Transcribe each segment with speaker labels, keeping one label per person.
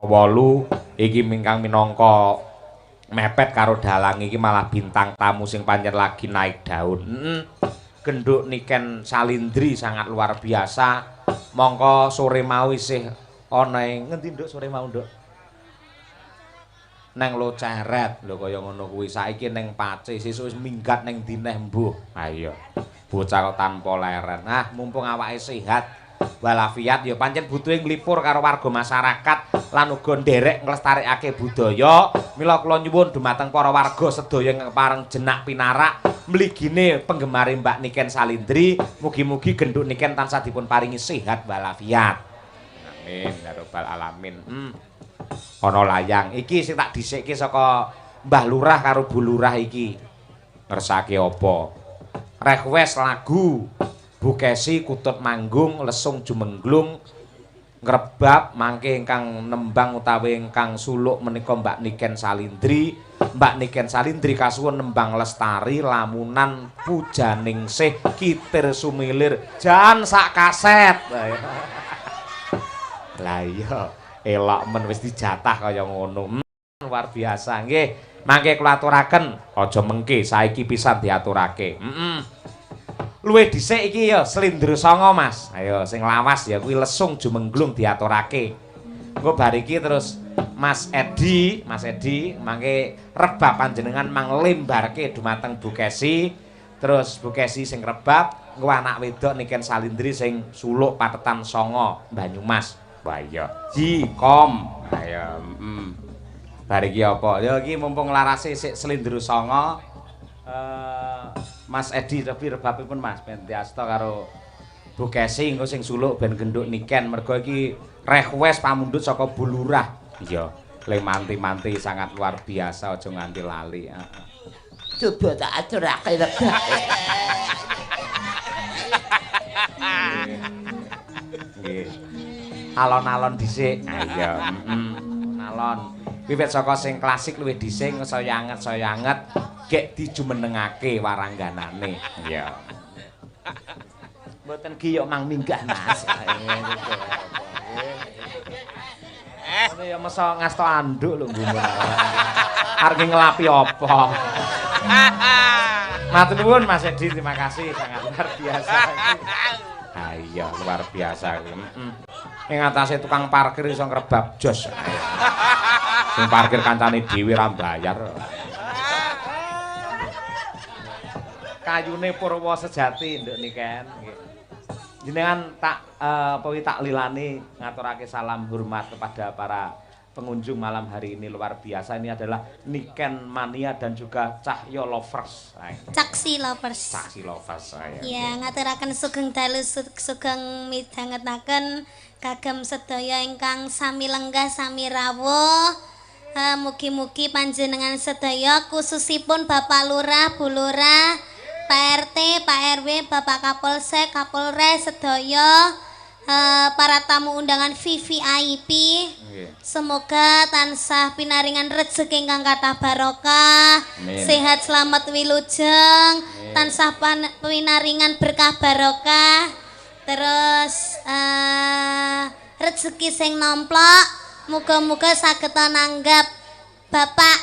Speaker 1: 8 iki mingkang minangka mepet karo dalang iki malah bintang tamu sing pancen lagi naik daun. Genduk Niken Salindri sangat luar biasa. Mongko sore mau isih ana ing ngendi Nduk sore mau Nduk? Neng Loceret lho kaya ngono kuwi. Saiki ning Pace, sesuk wis minggat ning dineh mbuh. Ayo. Bocah kok tanpa leren. Ah, mumpung awake sehat walafiat ya pancen butuhe nglipur karo warga masyarakat lan uga nderek nglestarekake budaya. Mila kula nyuwun dumateng para warga sedaya ingkang pareng jenak pinarak mligine penggemar Mbak Niken Salindri, mugi-mugi genduk Niken tansah dipun paringi sehat walafiat. Amin ya rabbal alamin. Ana layang iki sing tak dhisikke saka Mbah Lurah karo Bu Lurah iki. Ngersake apa? Request lagu Bukesi Kutut Manggung Lesung Jumenglung ngrebab mangke ingkang nembang utawi ingkang suluk menika Mbak Niken Salindri. Mbak Niken Salindri kasuwun nembang lestari lamunan pujaningsih kitir sumilir jan sak kaset. Lah iya elok men wis dijatah kaya ngono. Luar biasa nggih. Mangke kula aturaken aja mengke saiki pisan diaturake. Luwih dhisik iki ya Slindra Sanga Mas. Ayo sing lawas ya kuwi Lesung Jumenglung diaturake. Engko bar iki terus Mas Edi mangke rebab panjenengan manglembarke dumateng Bukesi. Terus Bukesi sing rebab engko anak wedok Niken Salindri sing suluk patetan Sanga Banyumas. Wah iya. Jikom. Ayo, bar iki apa? Ya iki mumpung larase sik Slindra Sanga Mas Edi rebabipun Mas ben diasta karo Bukesi engko sing suluk ben genduk Niken mergo iki request pamundhut saka Bu Lurah. Iya, le manti-manti sangat luar biasa aja nganti lali.
Speaker 2: Coba tak aturake rebab.
Speaker 1: Nggih. Alon-alon dhisik. Iya, alon. Wiwit saka sing klasik luwih dhisik saya anget gek dijumenengake warangganane. Iya. Mboten giyok mang minggah Mas. Ini ya masa ngasto anduk lho nggumun. Arep ngelapi apa? Matur nuwun Mas Edi, terima kasih sangat luar biasa. Ah iya luar biasa. Ing atase tukang parkir iso ngrebab jos. Sing parkir kancane dhewe ra bayar. Kayune Purwa sejati nduk Niken nggih. Jenengan tak tak lilani ngaturake salam hormat kepada para pengunjung malam hari ini luar biasa. Ini adalah Niken Mania dan juga Cahyo Lovers.
Speaker 3: Caksi Lovers.
Speaker 1: Caksi Lovers saya.
Speaker 3: Ya, ngaturaken sugeng dalu sugeng midhangetaken kagem sedaya ingkang sami lenggah sami rawuh. Mugi-mugi panjenengan sedaya khususipun Bapak Lurah, Bu Lurah, Pak RT, Pak RW, Bapak Kapolsek, Kapolres sedaya para tamu undangan VVIP. Semoga tansah pinaringan rezeki ingkang kathah barokah, sehat selamat wilujeng, tansah pinaringan berkah barokah, terus rezeki sing nomplok. Muga-muga saged nanggap Bapak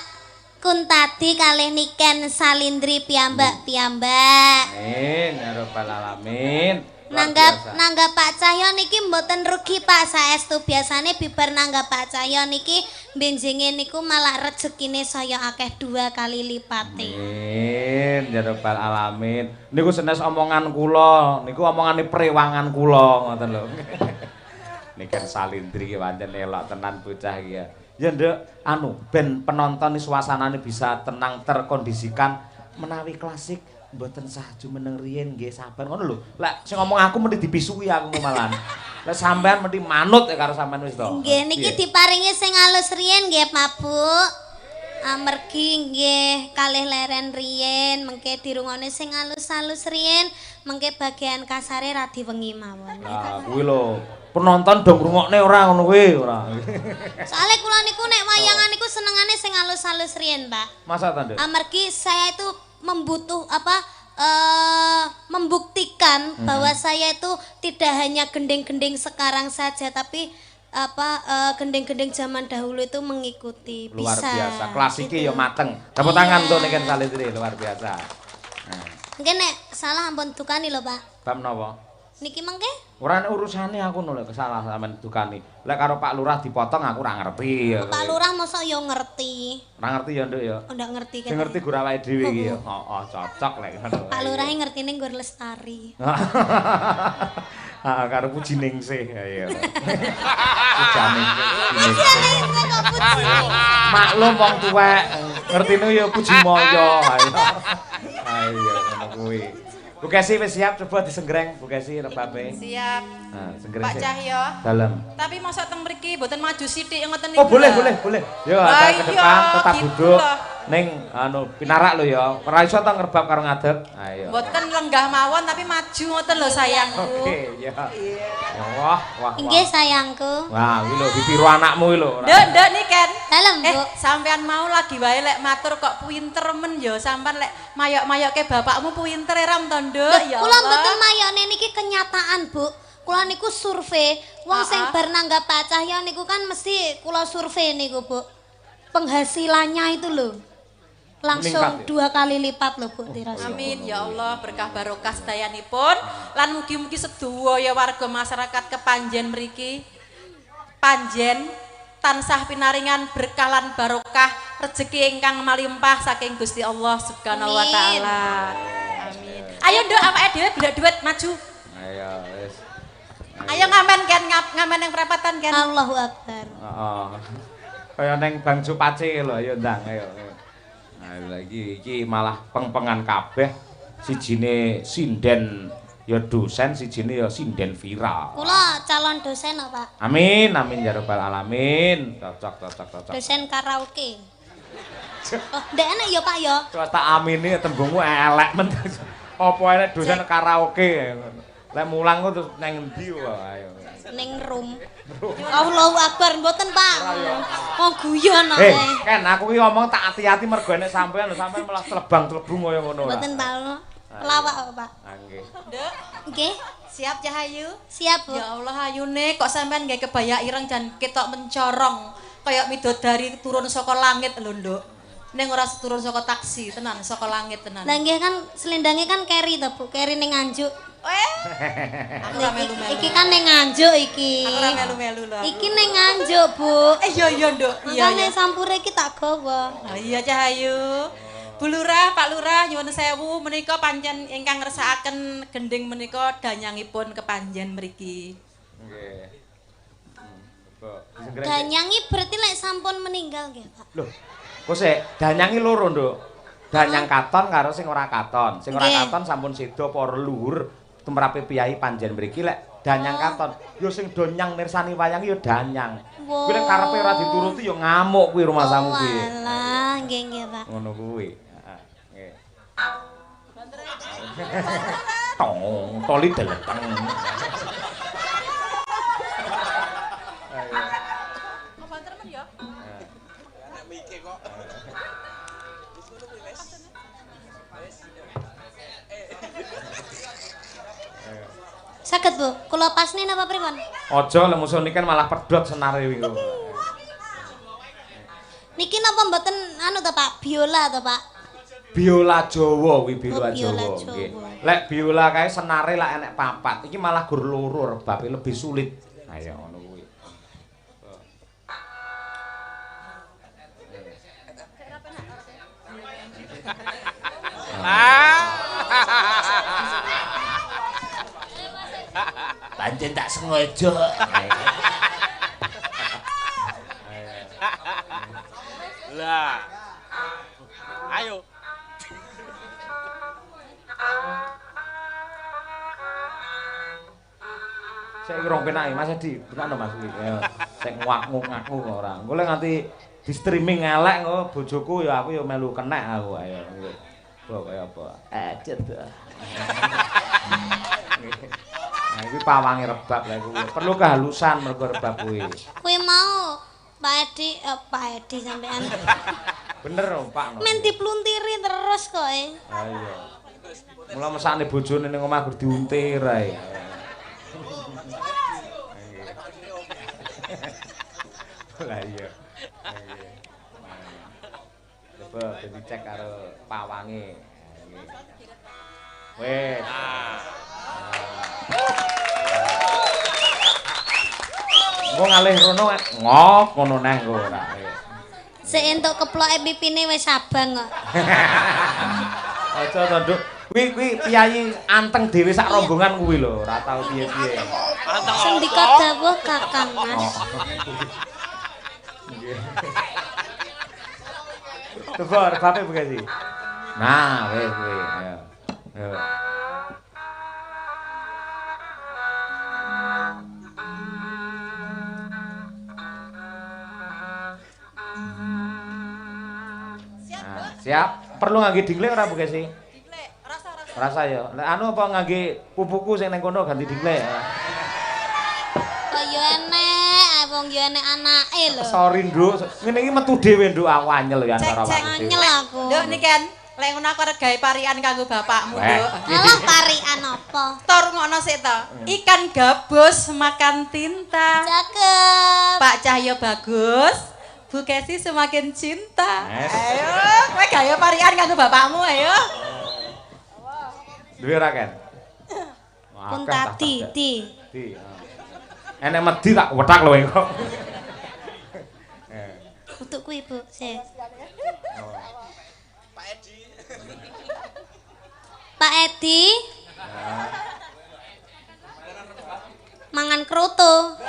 Speaker 3: Kuntadi kalih Niken Salindri piyambak-piyambak.
Speaker 1: Amin ya rabbal alamin.
Speaker 3: Nanggap Pak Cahyo niki mboten rugi Pak, saestu biasane bibar nanggap Pak Cahyo niki benjinge niku malah rezekine saya akeh 2 kali lipate.
Speaker 1: Amin ya rabbal alamin. Niku senes omongan kula, niku omongane prewangan kula ngoten lho. Niken Salindri ki pancen elok tenan bocah iki ya. Ya Nduk, ben penonton suasanane bisa tenang terkondisikan menawi klasik mboten sah jumeneng riyen nggih sabar ngono lho. Lek sing ngomong aku mesti dibisui aku malan. Lek sampean mesti manut ya karo sampean wis to.
Speaker 3: Nggih niki diparingi sing alus riyen nggih Pak Bu. Amargi nggih kalih leren riyen mengke dirungone sing alus-alus riyen mengke bagian kasare ra diwengi mawon.
Speaker 1: Lah kuwi lho. Penonton dong ngrungokne ora ngono kuwi ora.
Speaker 3: Soale kula niku nek wayangan niku senengane sing alus-alus riyen, Pak.
Speaker 1: Masa ta, Nduk?
Speaker 3: Amargi saya itu membuktikan bahwa saya itu tidak hanya gending-gending sekarang saja tapi gending-gending zaman dahulu itu mengikuti
Speaker 1: Luar
Speaker 3: bisa.
Speaker 1: biasa. Kelas iki
Speaker 3: gitu.
Speaker 1: ya mateng. Tepuk tangan tuh niken Salitri luar biasa. Nah,
Speaker 3: Mungkin nek salah ampun dukani lho, Pak.
Speaker 1: bab napa?
Speaker 3: Niki mengke?
Speaker 1: Ora urusane aku nolak salah sampean dukani. Lek karo Pak Lurah dipotong aku ora ngerti.
Speaker 3: Pak Lurah mosok yo ngerti.
Speaker 1: Ora ngerti ya, Nduk ya.
Speaker 3: Oh, ndak ngerti kan.
Speaker 1: Sing ngerti gur awake dhewe iki ya. Heeh, cocok lek ngono.
Speaker 3: Pak Lurah ngertine nggur lestari.
Speaker 1: Heeh, karo Puji Ningsih. Ayo. Pujane. Maklum wong tuwek ngertine ya Puji Moyo. Ayo. Ayo ngono kuwi. Bu Kesi wis siap coba disenggreng Bu Kesi rebabe.
Speaker 4: Siap.
Speaker 1: Nah, senggreng.
Speaker 4: Pak Cahyo.
Speaker 1: Dalem.
Speaker 4: Tapi mosok teng mriki mboten maju sithik ngoten
Speaker 1: Oh,
Speaker 4: niku.
Speaker 1: boleh. Yo,
Speaker 4: Lah
Speaker 1: ada ke
Speaker 4: iya,
Speaker 1: depan tetap
Speaker 4: gitu
Speaker 1: duduk.
Speaker 4: loh.
Speaker 1: Ning pinarak lho ya. Ora iso to ngerbab karo ngadeg. Ayo.
Speaker 4: Mboten lenggah mawon tapi maju ngoten lho sayangku.
Speaker 1: Oke, ya. Ya, wah.
Speaker 3: Inggih sayangku.
Speaker 1: Wah, kuwi lho ditiru anakmu kuwi lho.
Speaker 4: Nduk niken.
Speaker 3: Dalem, Bu.
Speaker 4: Sampean mau lagi wae lek matur kok pinter men ya sampean lek mayok-mayoke bapakmu pinter ram to, Nduk. Ya
Speaker 3: Kula
Speaker 4: Allah.
Speaker 3: mboten mayone niki kenyataan, Bu. Kula niku survei, wong sing bar nanggap Pak Cahyo niku kan mesti kula survei niku, Bu. Penghasilannya itu loh. Langsung
Speaker 1: Meningkat,
Speaker 3: 2 kali lipat loh, Bu Tiras.
Speaker 4: Amin ya Allah berkah barokah sedayanipun lan mugi-mugi sedaya warga masyarakat kepanjen mriki panjen tansah pinaringan berkah lan barokah rezeki ingkang malimpah saking Gusti Allah Subhanahu wa taala. Amin. Ayo Nduk awake dhewe golek duit maju.
Speaker 1: Ayo, wis.
Speaker 4: Ayo ngamen kan ngamen yang perapatan kan.
Speaker 3: Allahu Akbar.
Speaker 1: Heeh. Kaya ning Bang Supace lho, ayo ndang ayo. Nah, lagi iki malah peng-pengan kabeh. Sijine sinden ya dosen, sijine ya sinden viral.
Speaker 3: Kula calon dosen lho, Pak.
Speaker 1: Amin ya rabbal alamin. Cocok.
Speaker 3: Dosen karaoke. Oh, ndek enek ya, Pak ya.
Speaker 1: Coba tak amini tembungmu elek men. Apa enek dosen karaoke. Lek mulang kok terus nang endi wae ayo.
Speaker 3: Ning room. Allahu Akbar mboten, Pak. Oh guyon
Speaker 1: Eh,
Speaker 3: ae.
Speaker 1: Ken aku ki ngomong tak hati-hati mergo enek sampean lho, sampean malah telebang-telebung kaya ngono.
Speaker 3: Mboten, Pak. Pelawak kok, Pak.
Speaker 1: Nggih.
Speaker 4: Nduk,
Speaker 3: Nggih,
Speaker 4: siap Cahayu?
Speaker 3: siap, Bu.
Speaker 4: Ya Allah ayune kok sampean nggih kebaya ireng jan ketok mencorong kaya midodari turun saka langit lho, Nduk. Ning ora turun saka taksi, tenan saka langit tenan.
Speaker 3: Lah nggih kan selendangnya kan keri to, Bu. Keri ning Nganjuk.
Speaker 4: Aku ora melu-melu.
Speaker 3: Iki kan ning Nganjuk iki.
Speaker 4: Aku ora melu-melu lho.
Speaker 3: Iki ning Nganjuk, Bu.
Speaker 4: Iya Nduk. Iya.
Speaker 3: Makane sampure iki tak gawa.
Speaker 4: Oh iya Cahayu. Bu Lurah, Pak Lurah nyuwun sewu menika pancen ingkang ngersakaken gending menika danyangipun kepanjen mriki.
Speaker 1: Nggih. Disenggreng.
Speaker 3: Danyangi berarti lek sampun meninggal nggih, Pak.
Speaker 1: Lho, kok sik danyangi loro, Nduk. Danyang katon karo sing ora katon. Sing ora
Speaker 3: Nggih.
Speaker 1: katon sampun sedo para leluhur tumrape piyai panjen mriki lek danyang katon. Ya sing do nyang mirsani wayang ya danyang. Kuwi lek karepe ora dituruti ya ngamuk kuwi rumah samu kuwi.
Speaker 3: Walah, nggih, Pak.
Speaker 1: Ngono kuwi. Heeh. Nggih. Tong, toli deleteng.
Speaker 4: Kok banter men ya?
Speaker 3: Saged, Bu. Kula pasne napa pripun?
Speaker 1: Aja lek musuh niki kan malah pedhot senare wingi.
Speaker 3: Niki napa mboten anu to, Pak? Biola to, Pak?
Speaker 1: Biola Jawa kuwi biola
Speaker 3: Oh, biola
Speaker 1: Jawa
Speaker 3: Jawa.
Speaker 1: nggih. Lek biola kae senare lak enek papat. Iki malah gur loro rebabe lebih sulit. Ayo ngono kuwi.
Speaker 2: Pancen tak sengaja.
Speaker 5: Lah. Ayo.
Speaker 1: Saiki rong penake Mas Edi, tenan Mas iki. Ya, sing ngak-ngaku ora. Engko lek nganti di streaming elek engko bojoku ya aku ya melu kenek aku ayo. Kok kaya apa?
Speaker 2: Ajet.
Speaker 1: Nah, iki pawange rebab lha kuwi. Perlu kehalusan mergo rebab kuwi.
Speaker 3: Kuwi mau Pak Edi sampean.
Speaker 1: Bener Pak.
Speaker 3: Men dipluntiri terus kok e.
Speaker 1: Ha iya. Mula mesakne bojone ning omah gur diuntir ae. Lah iya. Coba dicek karo pawange. Wes. Engko ngalih rono ngok ngono neh engko ora.
Speaker 3: Sik entuk keploke pipine wis abang kok.
Speaker 1: Aja to, Nduk. Kuwi piyayi anteng dhewe sak rombongan kuwi lho, ora tau piye-piye.
Speaker 3: Sendika dawuh Kakang Mas.
Speaker 1: Coba bape begini. Nah, wes kuwi. Ayo. Ayo. Siap. Perlu ngangge dinglek ora Bu Kesi?
Speaker 4: Dinglek, rasa.
Speaker 1: Rasa ya. Lek anu apa ngangge pupuku sing ning kono ganti dinglek.
Speaker 3: Kok yo enek, wong yo enek anake lho.
Speaker 1: Sorry, Nduk. Ngene iki metu dhewe, Nduk. Aku anyel ya antara
Speaker 3: Cek
Speaker 1: awake.
Speaker 3: anyel aku.
Speaker 4: Nduk niken, lek ngono aku arep gawe parian kanggo bapakmu, Nduk.
Speaker 3: Alah parian apa?
Speaker 4: Tor ngono sik to. Ikan gabus makan tinta.
Speaker 3: Cakep.
Speaker 4: Pak Cahyo bagus. Bu Kesi semakin cinta. Ayo, kowe gawe parian kanggo bapakmu ayo.
Speaker 1: Duwe ora, Ken?
Speaker 3: Pun tadi, Di.
Speaker 1: Di. Enek medhi tak wetak lho engko.
Speaker 3: Untuk kuwi, Bu. Sik. Pak Edi. Mangan kroto.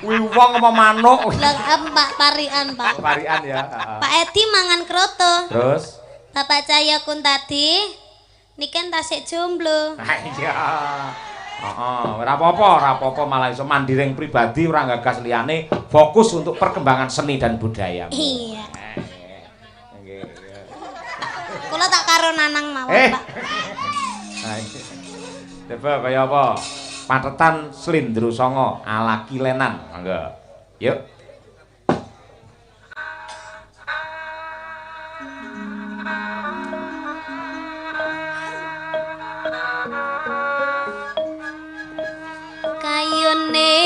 Speaker 1: Kuwi wong apa manuk?
Speaker 3: Lah Pak parian, Pak.
Speaker 1: Parian ya.
Speaker 3: Pak Edi mangan kroto.
Speaker 1: Terus?
Speaker 3: Bapak Cahyo Kuntadi niken tasik jomblo.
Speaker 1: Nah iya. Heeh, ora apa-apa malah iso mandiring pribadi ora gagas liyane fokus untuk perkembangan seni dan budaya.
Speaker 3: Iya.
Speaker 1: Nggih.
Speaker 3: Kula tak karo Nanang mawon, Pak.
Speaker 1: Nah, coba kaya apa? Patetan Slindro Songo ala Kilenan. Monggo. Yuk.
Speaker 3: Kayune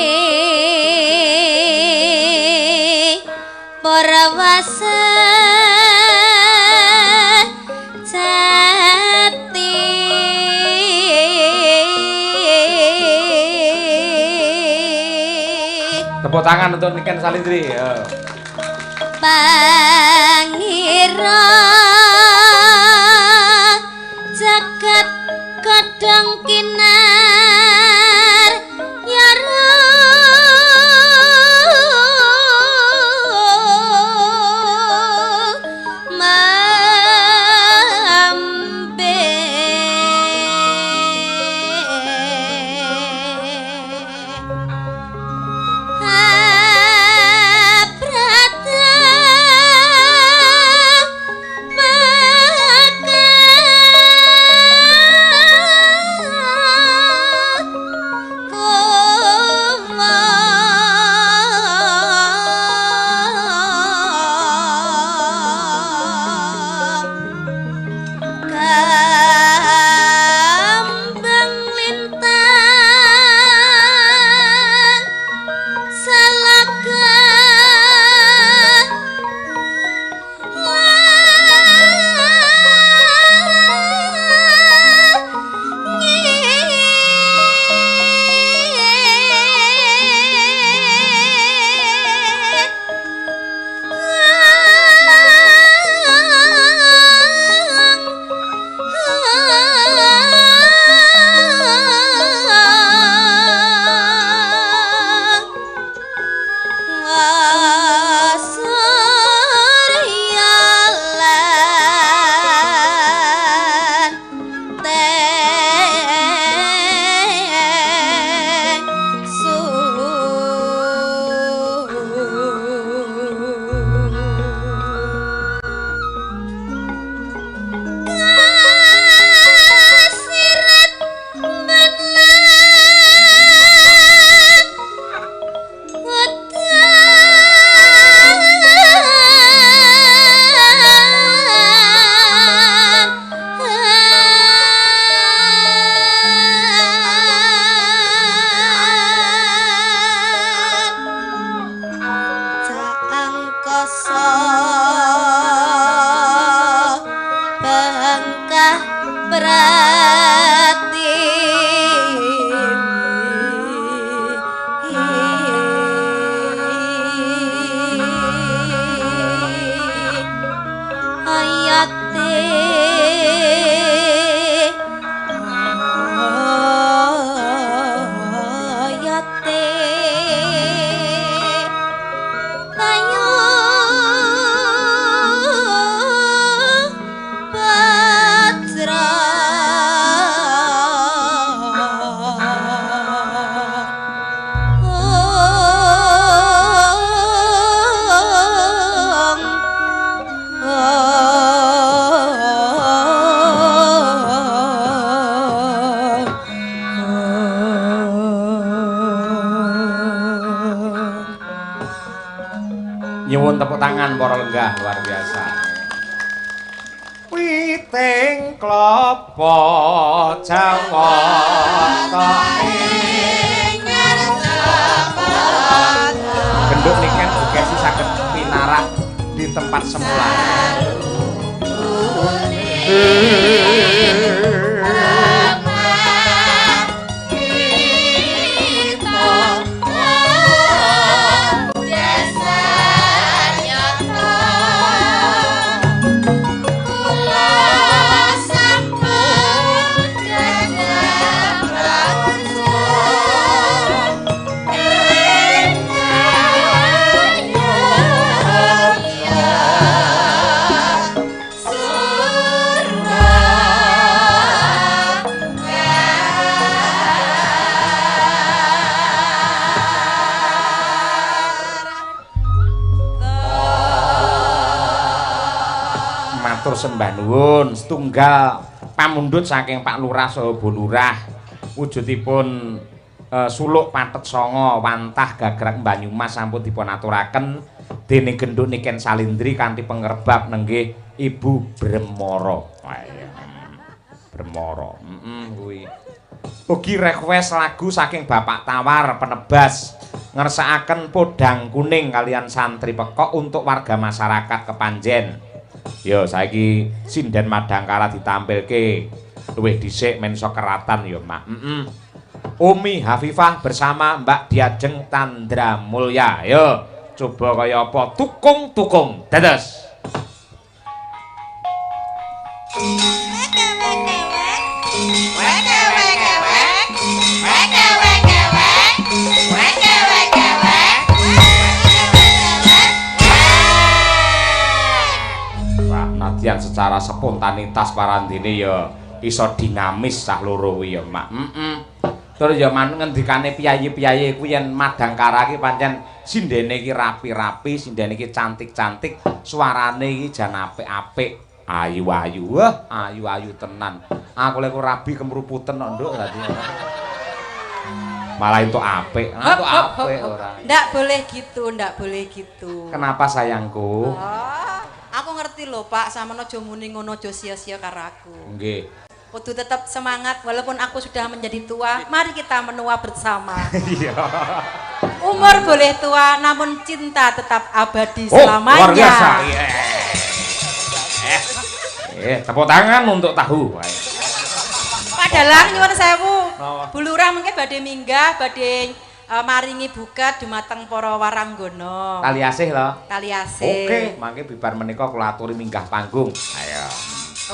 Speaker 3: para wasa jati
Speaker 1: Tepuk tangan untuk Niken Salindri.
Speaker 3: Pangira jagat kadang kinar yara mambe prata rekoso bangkah berarti
Speaker 1: nyuwun tepuk tangan para lenggah luar biasa. Witing klapa Jawa genduk niken bukesi saged pinarak di tempat semula. Sembah nuwun setunggal pamundhut saking Pak Lurah saha Bu Lurah wujudipun suluk patet songo wantah gagrag Banyumas sampun dipun aturaken dening genduk niken Salindri kanthi pengerbab nenggih Ibu Bremara. Bremara. Kuwi. Ugi request lagu saking Bapak Tawar penebas ngersakaken podang kuning kalian santri pekok untuk warga masyarakat Kepanjen. Yo saiki sinden Madangkara ditampilke luwih dhisik men iso keratan yo Mak. Umi Hafifah bersama Mbak Diajeng Tandra Mulya. Yo coba kaya apa tukung-tukung dados. Nadyan secara spontanitas parandene ya iso dinamis sah loro kuwi ya Mak. Terus ya ngendikane piyayi-piyayi kuwi yen Madangkara iki pancen sindene iki rapi-rapi, sindene iki cantik-cantik, suarane iki jan apik-apik, ayu-ayu. Wah, ayu-ayu tenan. Aku lek rabi kemruputen kok nduk dadi. Malah itu apik. Itu apik ora.
Speaker 4: Ndak boleh gitu, ndak boleh gitu.
Speaker 1: Kenapa sayangku?
Speaker 4: Aku ngerti loh Pak, sama aja muni ngono aja sia-sia karo aku.
Speaker 1: Nggih.
Speaker 4: Kudu tetap semangat walaupun aku sudah menjadi tua. Mari kita menua bersama.
Speaker 1: Iya.
Speaker 4: Umur boleh tua namun cinta tetap abadi selamanya.
Speaker 1: Luar biasa. Tepuk tangan untuk tahu.
Speaker 4: Padahal nyuwun sewu. Bu Lurah mengke badhe minggah, badhe maringi buka dumateng para waranggono.
Speaker 1: Kali asih lho.
Speaker 4: Kali asih.
Speaker 1: Oke, mangke bibar menika kula aturi minggah panggung. Ayo.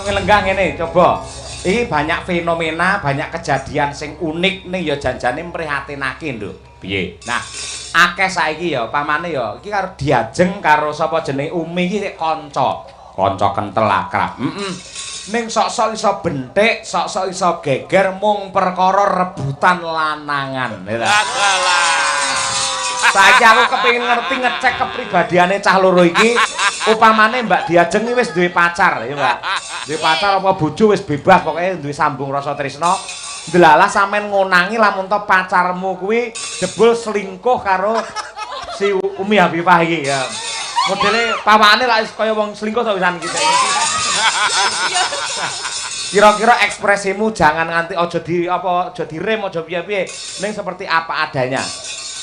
Speaker 1: Ngelenggang ngene, coba. Iki banyak fenomena, banyak kejadian sing unik ning ya janjane mprihatinake nduk. Piye? Nah, akeh saiki ya pamane ya iki karo Diajeng karo sapa jenenge Umi iki sik kanca. Kanca kentel akrab. Ning sok-sok iso bentik, sok-sok iso geger mung perkara rebutan lanangan. Saiki aku kepengin ngerti ngecek kepribadiane cah loro iki. Upamane Mbak Diajeng wis duwe pacar, ya Mbak. Duwe pacar apa bojo wis bebas, pokoke duwe sambung rasa tresna. Delalah sampean ngonangi lamun to pacarmu kuwi jebul selingkuh karo si Umi Hafifah iki ya. Modele pawakane lak kaya wong selingkuh to wisan iki. Kira-kira ekspresimu jangan nganti aja direm aja piye-piye ning seperti apa adanya.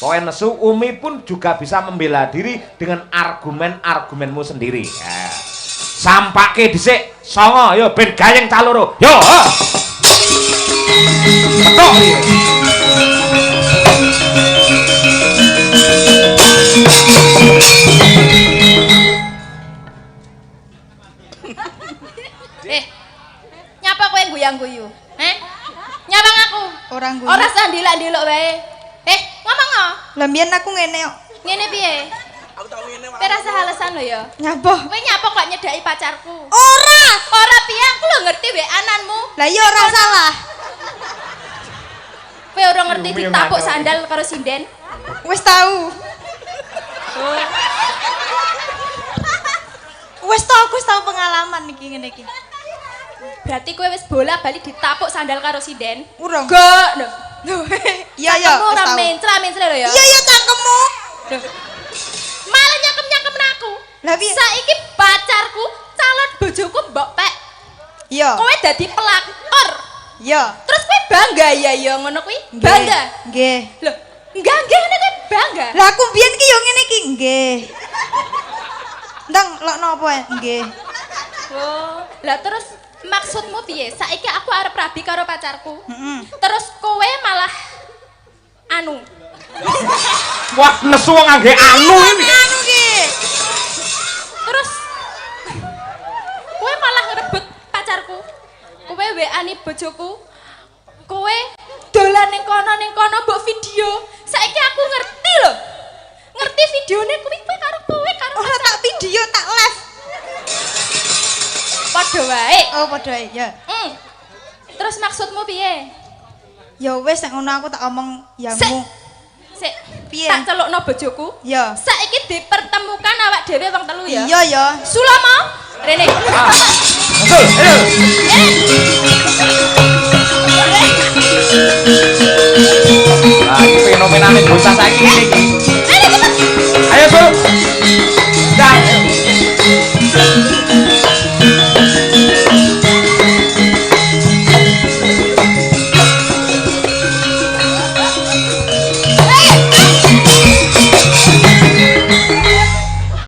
Speaker 1: Pokoknya nesu, Umi pun juga bisa membela diri dengan argumen-argumenmu sendiri. Ya. Sampake dhisik, songo, yo ben gayeng caloro. Yo, betok.
Speaker 6: Nyapa kowe guyang-guyu? Nyawang aku.
Speaker 7: Orang guyu.
Speaker 6: Ora usah ndelok-ndelok wae. Ngomong no.
Speaker 7: Lah mbiyen aku ngene kok.
Speaker 6: Ngene piye?
Speaker 5: Aku tau ngene
Speaker 6: Kowe rasa alasan lho ya.
Speaker 7: Nyapa?
Speaker 6: Kowe nyapa kok nyedaki pacarku?
Speaker 3: Ora
Speaker 6: Piye aku lho ngerti weananmu.
Speaker 7: Lah iya ora salah.
Speaker 6: Kowe ora ngerti ditapuk sandal karo sinden.
Speaker 7: Wis tahu. Wis tau aku tau pengalaman iki ngene iki.
Speaker 6: Berarti kowe wis bola-bali ditapuk sandal karo sinden?
Speaker 7: Urung.
Speaker 6: Gak.
Speaker 7: Iya ya.
Speaker 6: Kamu ora mencra-mencra lho ya.
Speaker 7: Iya ya cangkemmu.
Speaker 6: Malah nyakem-nyakem aku.
Speaker 7: Lah piye?
Speaker 6: Saiki pacarku, calon bojoku mbok pek.
Speaker 7: Iya.
Speaker 6: Kowe dadi pelakor.
Speaker 7: Iya.
Speaker 6: Terus kowe bangga ya ngono kuwi? Bangga.
Speaker 7: Nggih.
Speaker 6: Loh, enggak ngene kowe bangga.
Speaker 7: Lah aku mbiyen ki yo ngene iki nggih. Ndang lokno apa nggih.
Speaker 6: Oh, lah terus maksudmu piye? Saiki aku arep rabi karo pacarku.
Speaker 7: Heeh.
Speaker 6: Terus kowe malah anu.
Speaker 1: Wah, nesu wong ngangge anu ini.
Speaker 7: Anu ki.
Speaker 6: Terus kowe malah ngerebut pacarku. Kowe WA-ni bojoku. Kowe dolan ning kono mbok video. Saiki aku ngerti lho. Ngerti videone kuwi karo kowe karo
Speaker 7: Ora tak video tak live.
Speaker 6: padha wae.
Speaker 7: Oh padha ae ya.
Speaker 6: Terus maksudmu piye?
Speaker 7: Ya wis nek ngono aku tak omong yamu.
Speaker 6: Sik.
Speaker 7: Piye?
Speaker 6: Tak celukno bojoku.
Speaker 7: Ya.
Speaker 6: Saiki dipertemukan awak dhewe wong telu ya.
Speaker 7: Iya ya.
Speaker 6: Sulama, rene.
Speaker 1: Betul, ayo. Nah, iki fenomenane bocah saiki